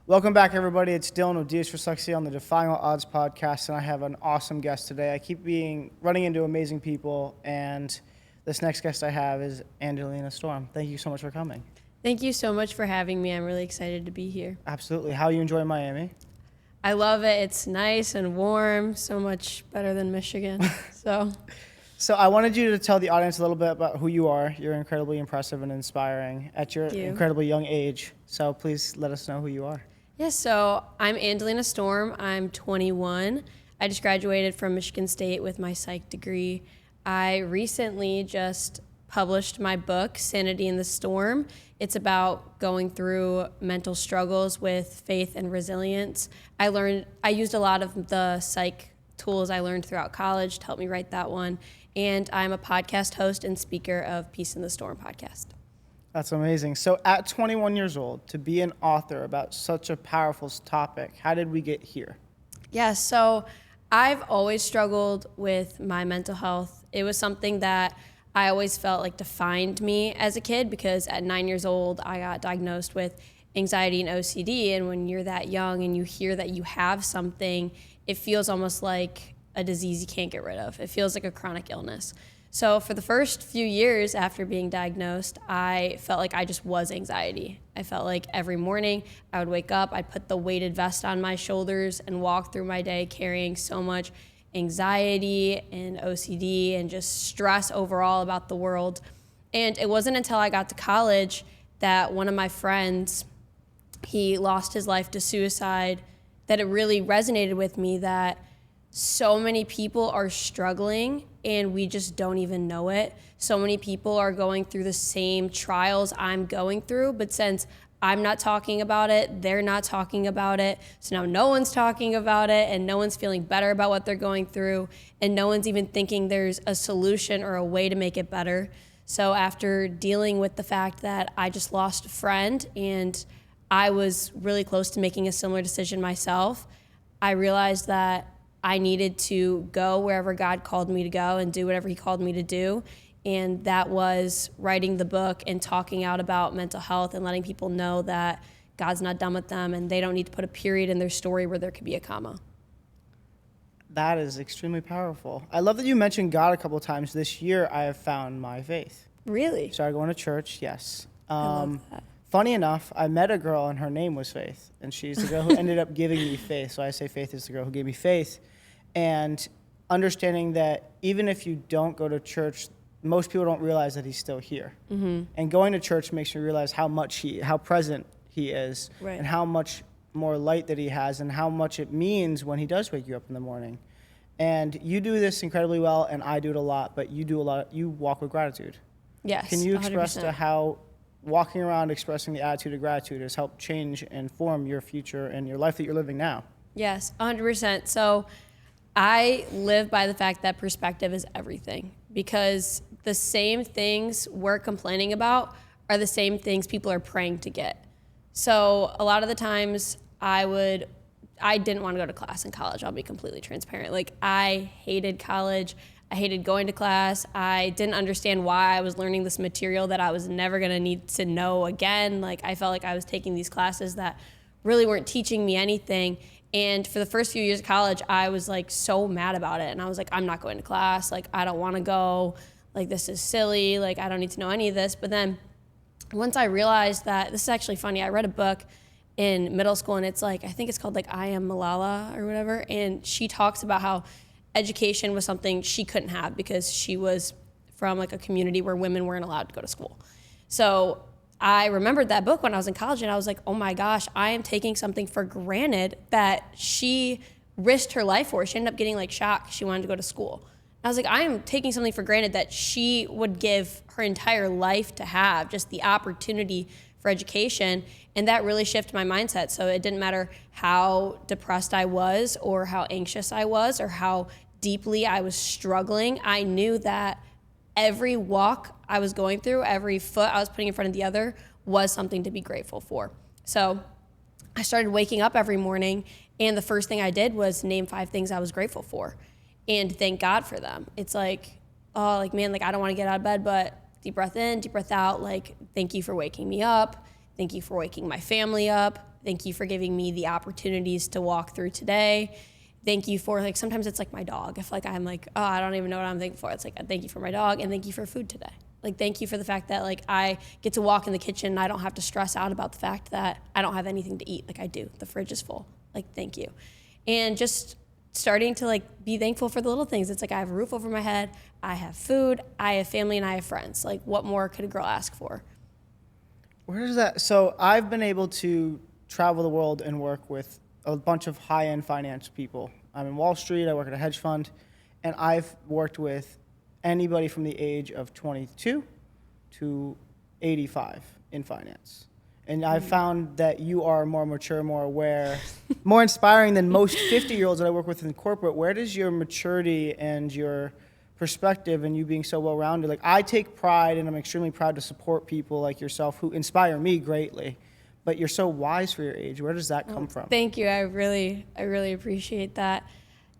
Welcome back, everybody. It's Dylan with Diaz for Sexy on the Defying All Odds podcast, and I have an awesome guest today. I keep running into amazing people, and this next guest I have is Andelina Storm. Thank you so much for coming. Thank you so much for having me. I'm really excited to be here. Absolutely. How are you enjoying Miami? I love it. It's nice and warm, so much better than Michigan. So I wanted you to tell the audience a little bit about who you are. You're incredibly impressive and inspiring at your incredibly young age. So please let us know who you are. Yeah, so I'm Andelina Storm. I'm 21. I just graduated from Michigan State with my psych degree. I recently just published my book, Sanity in the Storm. It's about going through mental struggles with faith and resilience. I used a lot of the psych tools I learned throughout college to help me write that one. And I'm a podcast host and speaker of Peace in the Storm podcast. That's amazing. So at 21 years old, to be an author about such a powerful topic, how did we get here? Yeah, so I've always struggled with my mental health. It was something that I always felt like defined me as a kid because at 9 years old, I got diagnosed with anxiety and OCD. And when you're that young and you hear that you have something, it feels almost like a disease you can't get rid of. It feels like a chronic illness. So for the first few years after being diagnosed, I felt like I just was anxiety. I felt like every morning I would wake up, I'd put the weighted vest on my shoulders and walk through my day carrying so much anxiety and OCD and just stress overall about the world. And it wasn't until I got to college that one of my friends, he lost his life to suicide, that it really resonated with me that so many people are struggling and we just don't even know it. So many people are going through the same trials I'm going through, but since I'm not talking about it, they're not talking about it. So now no one's talking about it and no one's feeling better about what they're going through and no one's even thinking there's a solution or a way to make it better. So after dealing with the fact that I just lost a friend and I was really close to making a similar decision myself, I realized that I needed to go wherever God called me to go and do whatever he called me to do. And that was writing the book and talking out about mental health and letting people know that God's not done with them and they don't need to put a period in their story where there could be a comma. That is extremely powerful. I love that you mentioned God a couple of times. This year, I have found my faith. Really? Started going to church, yes. I love that. Funny enough, I met a girl and her name was Faith. And she's the girl who ended up giving me faith. So I say Faith is the girl who gave me faith. And understanding that even if you don't go to church, most people don't realize that he's still here. Mm-hmm. And going to church makes you realize how present he is, right, and how much more light that he has and how much it means when he does wake you up in the morning. And you do this incredibly well, and I do it a lot, but you walk with gratitude. Yes, Can you express 100%. to how walking around expressing the attitude of gratitude has helped change and form your future and your life that you're living now? Yes, 100%. So I live by the fact that perspective is everything because the same things we're complaining about are the same things people are praying to get. So a lot of the times I didn't want to go to class in college. I'll be completely transparent. Like I hated college. I hated going to class. I didn't understand why I was learning this material that I was never going to need to know again. Like I felt like I was taking these classes that really weren't teaching me anything. And for the first few years of college, I was like so mad about it. And I was like, I'm not going to class. Like, I don't want to go. Like, this is silly. Like, I don't need to know any of this. But then once I realized that, this is actually funny. I read a book in middle school and it's like, I think it's called like I Am Malala or whatever. And she talks about how education was something she couldn't have because she was from like a community where women weren't allowed to go to school. So I remembered that book when I was in college and I was like, oh my gosh, I am taking something for granted that she risked her life for. She ended up getting like shocked. She wanted to go to school. I was like, I am taking something for granted that she would give her entire life to have, just the opportunity for education. And that really shifted my mindset. So it didn't matter how depressed I was or how anxious I was or how deeply I was struggling. I knew that every walk I was going through, every foot I was putting in front of the other was something to be grateful for. So I started waking up every morning, and the first thing I did was name 5 things I was grateful for and thank God for them. It's like, oh, like, man, like, I don't want to get out of bed, but deep breath in, deep breath out. Like, thank you for waking me up. Thank you for waking my family up. Thank you for giving me the opportunities to walk through today. Thank you for, like, sometimes it's like my dog. If like I'm like, oh, I don't even know what I'm thankful for. It's like, thank you for my dog, and thank you for food today. Like, thank you for the fact that, like, I get to walk in the kitchen and I don't have to stress out about the fact that I don't have anything to eat. Like, I do. The fridge is full. Like, thank you. And just starting to, like, be thankful for the little things. It's like, I have a roof over my head, I have food, I have family, and I have friends. Like, what more could a girl ask for? Where is that? So I've been able to travel the world and work with a bunch of high-end finance people. I'm in Wall Street, I work at a hedge fund, and I've worked with anybody from the age of 22 to 85 in finance. And I've found that you are more mature, more aware, more inspiring than most 50-year-olds that I work with in corporate. Where does your maturity and your perspective and you being so well-rounded, like, I take pride, and I'm extremely proud to support people like yourself who inspire me greatly, but you're so wise for your age. Where does that come from? Thank you. I really appreciate that.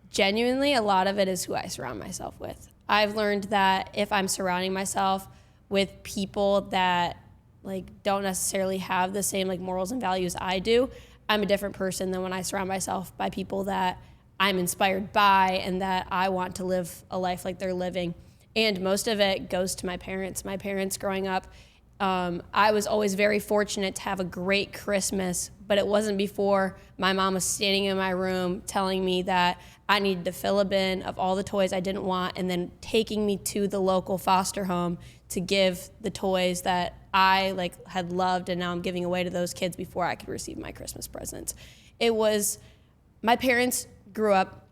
Genuinely, a lot of it is who I surround myself with. I've learned that if I'm surrounding myself with people that, like, don't necessarily have the same, like, morals and values I do, I'm a different person than when I surround myself by people that I'm inspired by and that I want to live a life like they're living. And most of it goes to my parents. My parents growing up, I was always very fortunate to have a great Christmas, but it wasn't before my mom was standing in my room telling me that I needed to fill a bin of all the toys I didn't want and then taking me to the local foster home to give the toys that I, like, had loved and now I'm giving away to those kids before I could receive my Christmas presents. It was, my parents grew up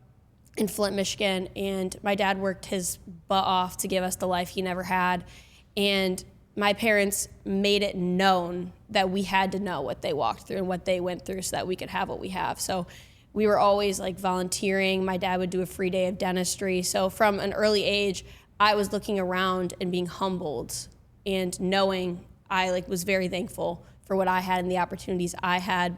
in Flint, Michigan, and my dad worked his butt off to give us the life he never had. And my parents made it known that we had to know what they walked through and what they went through so that we could have what we have. So we were always, like, volunteering. My dad would do a free day of dentistry. So from an early age, I was looking around and being humbled and knowing I, like, was very thankful for what I had and the opportunities I had.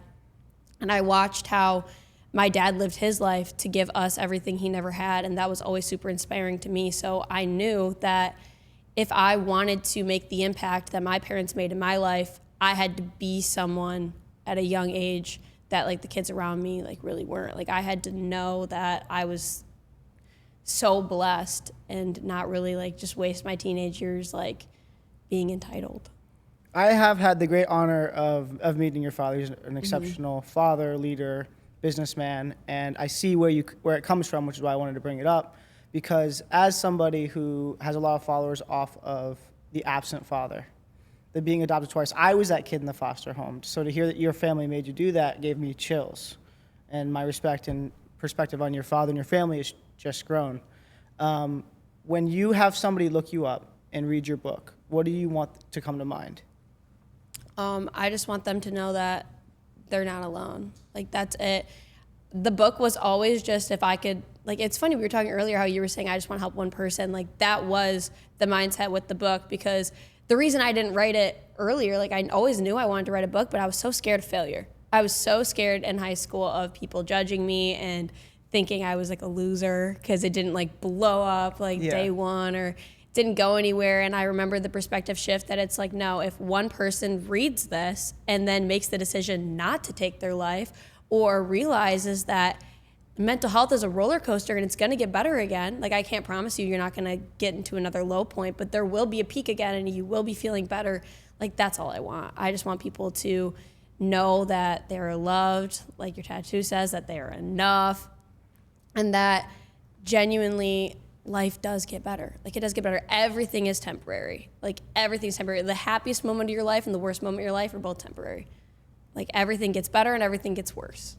And I watched how my dad lived his life to give us everything he never had, and that was always super inspiring to me. So I knew that if I wanted to make the impact that my parents made in my life, I had to be someone at a young age that, like, the kids around me, like, really weren't. Like, I had to know that I was so blessed and not really, like, just waste my teenage years, like, being entitled. I have had the great honor of meeting your father. He's an exceptional father, leader, businessman, and I see where it comes from, which is why I wanted to bring it up, because as somebody who has a lot of followers off of the absent father, the being adopted twice, I was that kid in the foster home. So to hear that your family made you do that gave me chills, and my respect and perspective on your father and your family has just grown. When you have somebody look you up and read your book, what do you want to come to mind? I just want them to know that they're not alone. Like, that's it. The book was always just if I could, like, it's funny, we were talking earlier how you were saying I just want to help one person. Like, that was the mindset with the book, because the reason I didn't write it earlier, like, I always knew I wanted to write a book, but I was so scared of failure. I was so scared in high school of people judging me and thinking I was, like, a loser because it didn't, like, blow up, like, day one, or didn't go anywhere. And I remember the perspective shift that it's like, no, if one person reads this and then makes the decision not to take their life, or realizes that mental health is a roller coaster and it's going to get better again. Like, I can't promise you're not going to get into another low point, but there will be a peak again and you will be feeling better. Like, that's all I want. I just want people to know that they're loved, like your tattoo says, that they are enough, and that genuinely life does get better. Like, it does get better. Everything is temporary. Like, everything's temporary. The happiest moment of your life and the worst moment of your life are both temporary. Like, everything gets better and everything gets worse.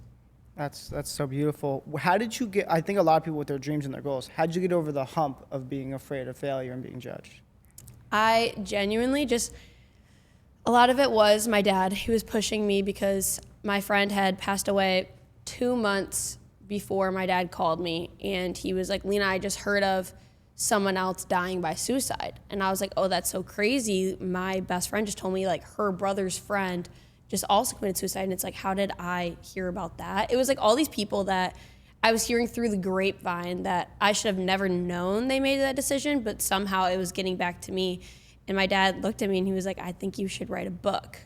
That's so beautiful. How did you get, I think a lot of people with their dreams and their goals, how did you get over the hump of being afraid of failure and being judged? I genuinely just, a lot of it was my dad. He was pushing me because my friend had passed away 2 months before my dad called me, and he was like, Lena, I just heard of someone else dying by suicide. And I was like, oh, that's so crazy. My best friend just told me, like, her brother's friend just also committed suicide. And it's like, how did I hear about that? It was like all these people that I was hearing through the grapevine that I should have never known they made that decision, but somehow it was getting back to me. And my dad looked at me and he was like, I think you should write a book.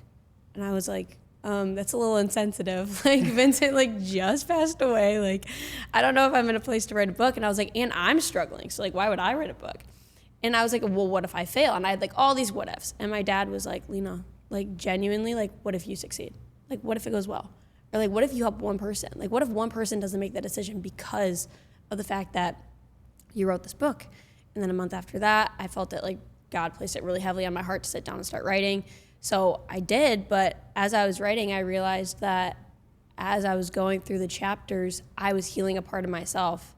And I was like, That's a little insensitive. Like Vincent like just passed away. Like I don't know if I'm in a place to write a book. And I was like, and I'm struggling. So like, why would I write a book? And I was like, well, what if I fail? And I had like all these what ifs. And my dad was like, Lena, like genuinely, like what if you succeed? Like what if it goes well? Or like what if you help one person? Like what if one person doesn't make that decision because of the fact that you wrote this book? And then a month after that, I felt that like God placed it really heavily on my heart to sit down and start writing. So I did, but as I was writing, I realized that as I was going through the chapters, I was healing a part of myself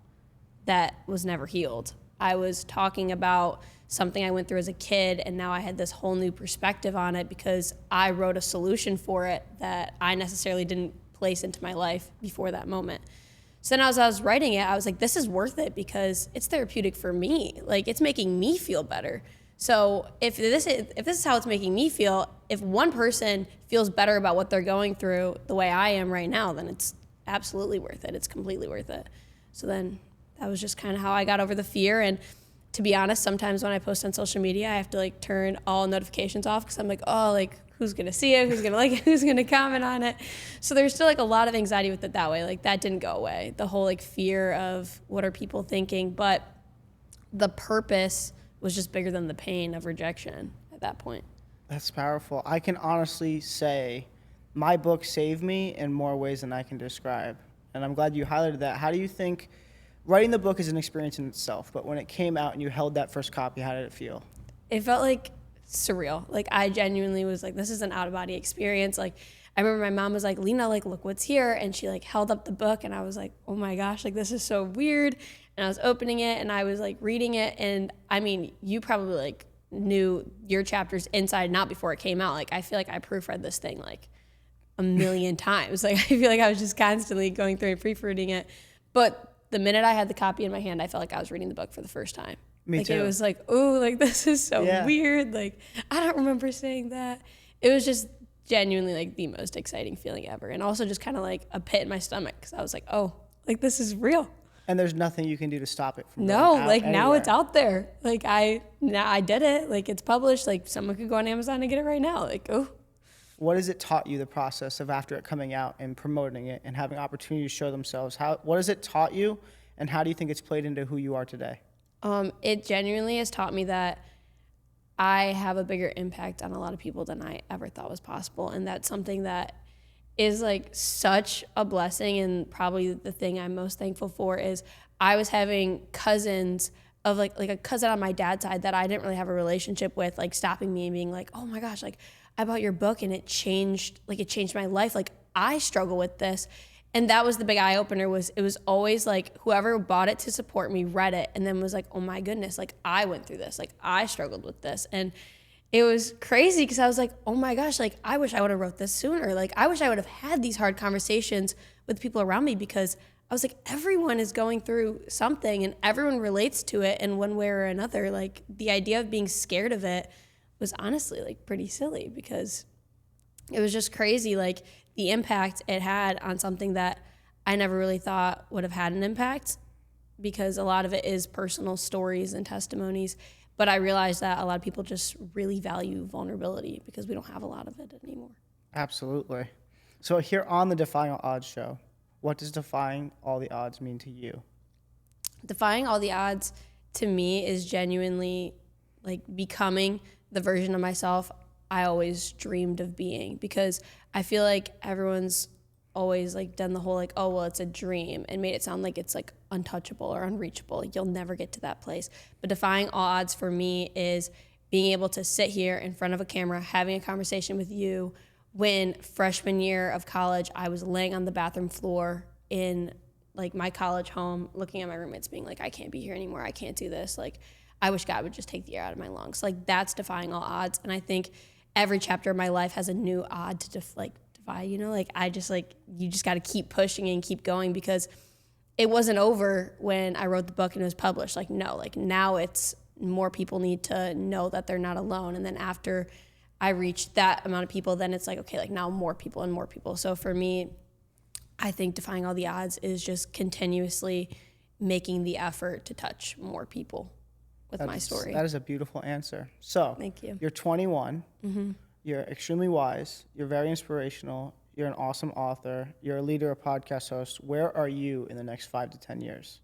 that was never healed. I was talking about something I went through as a kid, and now I had this whole new perspective on it because I wrote a solution for it that I necessarily didn't place into my life before that moment. So then as I was writing it, I was like, this is worth it because it's therapeutic for me. Like, it's making me feel better. So if this is how it's making me feel, if one person feels better about what they're going through the way I am right now, then it's absolutely worth it. It's completely worth it. So then that was just kind of how I got over the fear. And to be honest, sometimes when I post on social media, I have to like turn all notifications off because I'm like, oh, like who's gonna see it? Who's gonna like it? Who's gonna comment on it? So there's still like a lot of anxiety with it that way. Like that didn't go away. The whole like fear of what are people thinking, but the purpose was just bigger than the pain of rejection at that point. That's powerful. I can honestly say my book saved me in more ways than I can describe. And I'm glad you highlighted that. How do you think writing the book is an experience in itself, but when it came out and you held that first copy, how did it feel? It felt like surreal. Like I genuinely was like, this is an out-of-body experience. Like I remember my mom was like, Lena, like look what's here. And she like held up the book and I was like, oh my gosh, like this is so weird. And I was opening it and I was like reading it. And I mean, you probably like knew your chapters inside and out before it came out. Like I feel like I proofread this thing like a million times. Like I feel like I was just constantly going through and proofreading it. But the minute I had the copy in my hand, I felt like I was reading the book for the first time. Me like too. It was like, oh, like this is so weird. Like I don't remember saying that. It was just genuinely like the most exciting feeling ever. And also just kind of like a pit in my stomach because I was like, oh, like this is real. And there's nothing you can do to stop it from No, going out like anywhere. now it's out there. Like I did it. Like it's published. Like someone could go on Amazon and get it right now. Like, oh. What has it taught you, the process of after it coming out and promoting it and having opportunity to show themselves? What has it taught you, and how do you think it's played into who you are today? It genuinely has taught me that I have a bigger impact on a lot of people than I ever thought was possible. And that's something that is like such a blessing, and probably the thing I'm most thankful for is I was having cousins of like a cousin on my dad's side that I didn't really have a relationship with, like stopping me and being like, oh my gosh, like I bought your book and it changed my life. Like I struggle with this. And that was the big eye opener. It was always like whoever bought it to support me read it and then was like, oh my goodness, like I went through this, like I struggled with this. And it was crazy because I was like, oh my gosh, like I wish I would have wrote this sooner. Like I wish I would have had these hard conversations with people around me, because I was like, everyone is going through something and everyone relates to it in one way or another. Like the idea of being scared of it was honestly like pretty silly, because it was just crazy. Like the impact it had on something that I never really thought would have had an impact, because a lot of it is personal stories and testimonies. But I realized that a lot of people just really value vulnerability because we don't have a lot of it anymore. Absolutely. So here on the Defying All Odds show, what does defying all the odds mean to you? Defying all the odds to me is genuinely like becoming the version of myself I always dreamed of being, because I feel like everyone's always like done the whole like, oh, well, it's a dream, and made it sound like it's like untouchable or unreachable. Like you'll never get to that place. But defying all odds for me is being able to sit here in front of a camera, having a conversation with you, when freshman year of college, I was laying on the bathroom floor in like my college home, looking at my roommates being like, I can't be here anymore. I can't do this. Like, I wish God would just take the air out of my lungs. Like that's defying all odds. And I think every chapter of my life has a new odd to defy, you know, like I just like, you just got to keep pushing and keep going, because it wasn't over when I wrote the book and it was published. Like, no, like now it's more people need to know that they're not alone. And then after I reached that amount of people, then it's like, okay, like now more people and more people. So for me, I think defying all the odds is just continuously making the effort to touch more people with my story. That is a beautiful answer. So thank you. You're 21. Mm-hmm. You're extremely wise. You're very inspirational. You're an awesome author. You're a leader, a podcast host. Where are you in the next 5 to 10 years?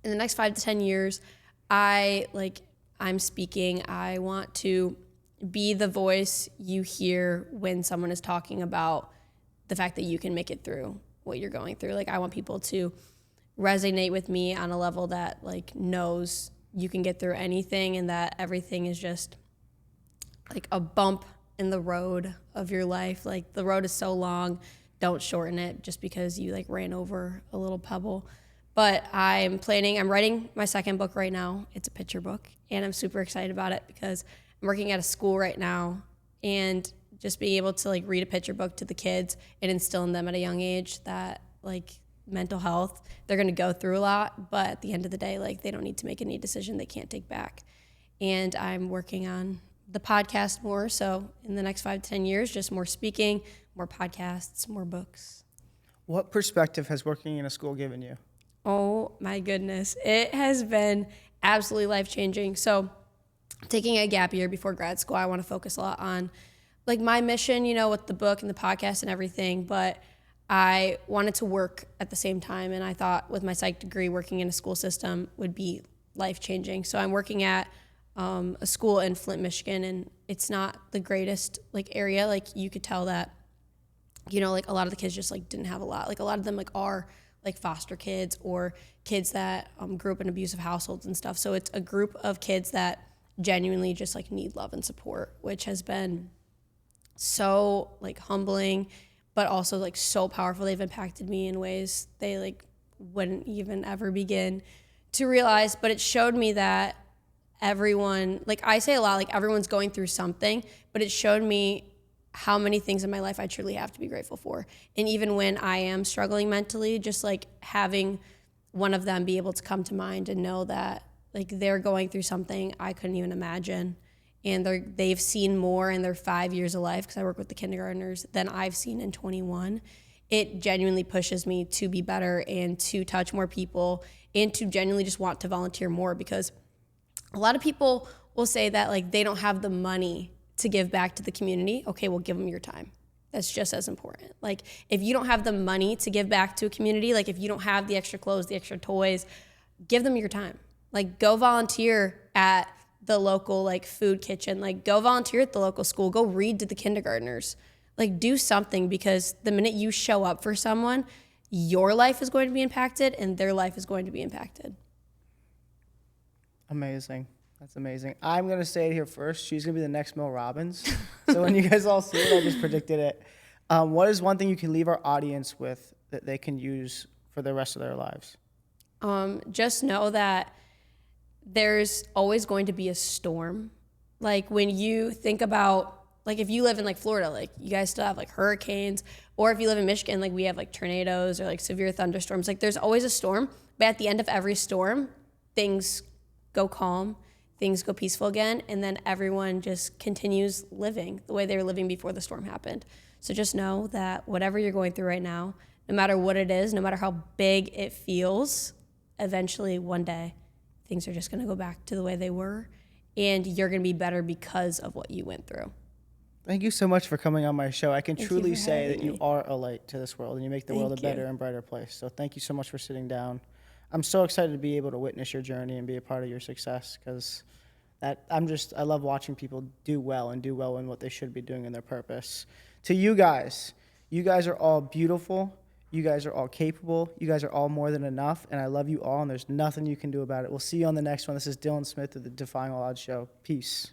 In the next 5 to 10 years, I'm speaking. I want to be the voice you hear when someone is talking about the fact that you can make it through what you're going through. Like, I want people to resonate with me on a level that like knows you can get through anything and that everything is just like a bump in the road of your life. Like, the road is so long, don't shorten it just because you like ran over a little pebble. But I'm writing my second book right now. It's a picture book, and I'm super excited about it because I'm working at a school right now, and just being able to like read a picture book to the kids and instill in them at a young age that like mental health, they're going to go through a lot, but at the end of the day, like, they don't need to make any decision they can't take back. And I'm working on the podcast more. So in the next 5 to 10 years, just more speaking, more podcasts, more books. What perspective has working in a school given you? Oh my goodness. It has been absolutely life-changing. So taking a gap year before grad school, I want to focus a lot on like my mission, with the book and the podcast and everything, but I wanted to work at the same time. And I thought with my psych degree, working in a school system would be life-changing. So I'm working at a school in Flint, Michigan, and it's not the greatest like area. Like, you could tell that, like a lot of the kids just like didn't have a lot. Like, a lot of them like are like foster kids or kids that grew up in abusive households and stuff. So it's a group of kids that genuinely just like need love and support, which has been so like humbling, but also like so powerful. They've impacted me in ways they like wouldn't even ever begin to realize. But it showed me that everyone, like I say a lot, like everyone's going through something, but it showed me how many things in my life I truly have to be grateful for. And even when I am struggling mentally, just like having one of them be able to come to mind and know that like they're going through something I couldn't even imagine. And they've seen more in their 5 years of life, because I work with the kindergartners, than I've seen in 21. It genuinely pushes me to be better and to touch more people and to genuinely just want to volunteer more, because a lot of people will say that like they don't have the money to give back to the community. Okay, well, give them your time. That's just as important. Like, if you don't have the money to give back to a community, like if you don't have the extra clothes, the extra toys, give them your time. Like, go volunteer at the local like food kitchen, like go volunteer at the local school, go read to the kindergartners, like do something, because the minute you show up for someone, your life is going to be impacted and their life is going to be impacted. Amazing. That's amazing. I'm going to say it here first. She's going to be the next Mel Robbins. So when you guys all see it, I just predicted it. What is one thing you can leave our audience with that they can use for the rest of their lives? Just know that there's always going to be a storm. Like, when you think about, like, if you live in like Florida, like you guys still have like hurricanes, or if you live in Michigan, like we have like tornadoes or like severe thunderstorms. Like, there's always a storm, but at the end of every storm, things go calm, things go peaceful again, and then everyone just continues living the way they were living before the storm happened. So just know that whatever you're going through right now, no matter what it is, no matter how big it feels, eventually one day things are just going to go back to the way they were, and you're going to be better because of what you went through. Thank you so much for coming on my show. I can truly say that you me. are a light to this world, and you make the world a better and brighter place. So thank you so much for sitting down. I'm so excited to be able to witness your journey and be a part of your success, because I love watching people do well in what they should be doing in their purpose. To you guys are all beautiful. You guys are all capable. You guys are all more than enough, and I love you all, and there's nothing you can do about it. We'll see you on the next one. This is Dylan Smith of the Defying All Odds Show. Peace.